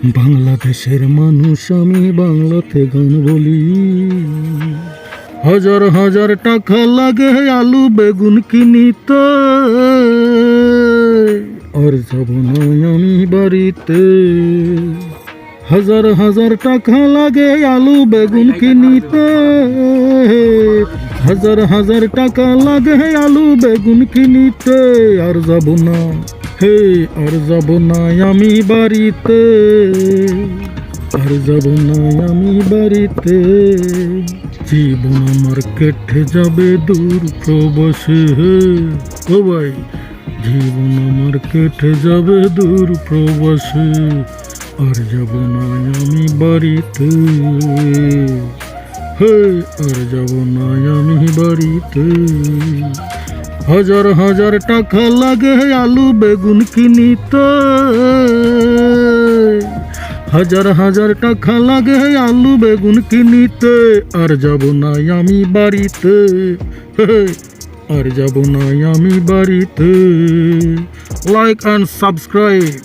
বাংলাদেশের মানুষ আমি বাংলাতে গান বলি। হাজার হাজার টাকা লাগে আলু বেগুন কিনিতে, আর যাব না আমি বাড়িতে। হাজার হাজার টাকা লাগে আলু বেগুন কিনিতে, হাজার হাজার টাকা লাগে আলু বেগুন কিনিতে। আর যাব না, হে আর যাব না আমি বাড়িতে, আর যাব না আমি বাড়িতে। জীবন আমার কেটে যাবে দূর প্রবাসে, ও ভাই জীবন আমার কেটে যাবে দূর প্রবাসে। আর যাব না আমি বাড়িতে, হে আর যাব না আমি বাড়িতে। হাজার হাজার টাকা লাগে আলু বেগুন কিনিতে, হাজার হাজার টাকা লাগে আলু বেগুন কিনিতে। আর যাব না আমি বাড়িতে, আর যাব না আমি বাড়িতে। Like and subscribe.